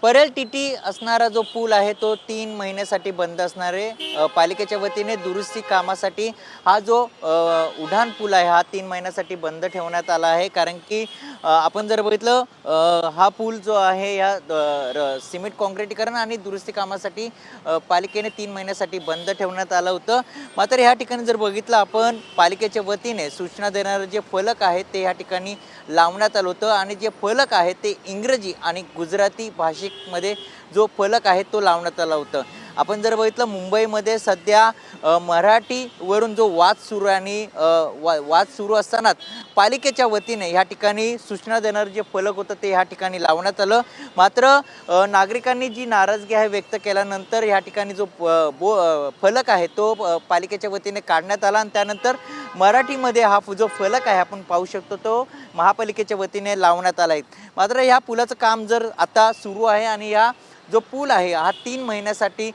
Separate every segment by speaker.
Speaker 1: Parel TT असणारा जो पूल आहे तो 3 महिन्यासाठी बंद असणार आहे। पालिकेच्या वतीने दुरुस्ती कामासाठी हा जो उड्डाण पूल आहे हा 3 महिन्यासाठी बंद ठेवण्यात आला आहे। कारण की आपण जर बघितलं हा पूल जो आहे या सिमेंट काँक्रिटीकरण आणि दुरुस्ती कामासाठी पालिकेने 3 महिन्यासाठी बंद ठेवण्यात आलं होतं। मात्र ह्या ठिकाणी जर बघितलं आपण पालिकेच्या वतीने सूचना देणारे जे फलक आहेत ते ह्या ठिकाणी लावण्यात आलं होतं आणि जे फलक आहेत ते इंग्रजी आणि गुजराती भाषेमध्ये जो फलक आहे तो लावण्यात आला होता। आपण जर बघितलं मुंबईमध्ये सध्या मराठीवरून जो वाद सुरू आहे आणि वाद सुरू असतानाच पालिकेच्या वतीने ह्या ठिकाणी सूचना देणारे जे फलक होतं ते ह्या ठिकाणी लावण्यात आलं। मात्र नागरिकांनी जी नाराजगी आहे व्यक्त केल्यानंतर ह्या ठिकाणी जो फलक आहे तो पालिकेच्या वतीने काढण्यात आला आणि त्यानंतर मराठीमध्ये हा जो फलक आहे आपण पाहू शकतो तो महापालिकेच्या वतीने लावण्यात आला आहे। मात्र ह्या पुलाचं काम जर आता सुरू आहे आणि या जो पूल आहे हा 3 महिन्यासाठी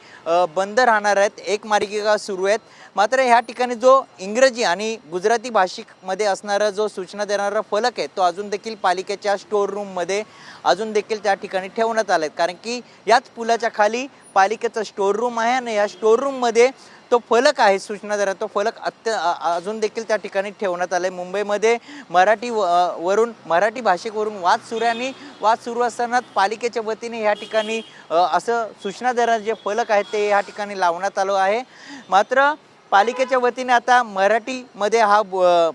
Speaker 1: बंद राहणार आहेत। एक मार्गिका सुरू आहेत। मात्र ह्या ठिकाणी जो इंग्रजी आणि गुजराती भाषेमध्ये असणारा जो सूचना देणारा फलक आहे तो अजून देखील पालिकेच्या स्टोर रूममध्ये अजून देखील त्या ठिकाणी ठेवण्यात आले कारण की याच पुलाच्या खाली पालिकेचं स्टोर रूम आहे आणि या स्टोर रूममध्ये तो फलक आहे सूचना देणारा तो फलक अजून देखील त्या ठिकाणी ठेवण्यात आले। मुंबईमध्ये वरून मराठी भाषेवरून वाद सुरू आहे आणि वाद सुरू असताना पालिकेच्या वतीने ह्या ठिकाणी असं सूचना देणारे जे फलक आहेत ते ह्या ठिकाणी लावण्यात आलं आहे। मात्र पालिकेच्या वतीने आता मराठीमध्ये हा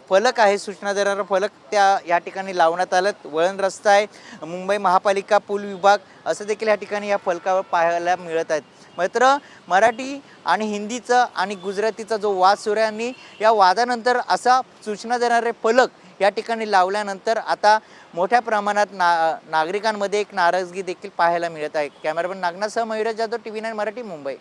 Speaker 1: फलक आहे सूचना देणारा फलक त्या या ठिकाणी लावण्यात आलं। वळण रस्ता आहे, मुंबई महापालिका पूल विभाग असं देखील या ठिकाणी या फलकावर पाहायला मिळत आहेत। मात्र मराठी आणि हिंदीचा आणि गुजरातीचा जो वाद सुरू आहे आणि या वादानंतर असा सूचना देणारे फलक या ठिकाणी लावल्यानंतर आता मोठ्या प्रमाणात नागरिकांमध्ये एक नाराजगी देखील पाहायला मिळत आहे। कॅमेरामन नागनाथसह मयुरेश जाधव, TV9 मराठी, मुंबई।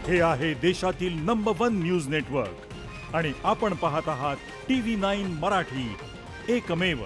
Speaker 2: हे आहे देशातील नंबर 1 न्यूज नेटवर्क आणि आपण पाहत आहात TV9 मराठी, एकमेव।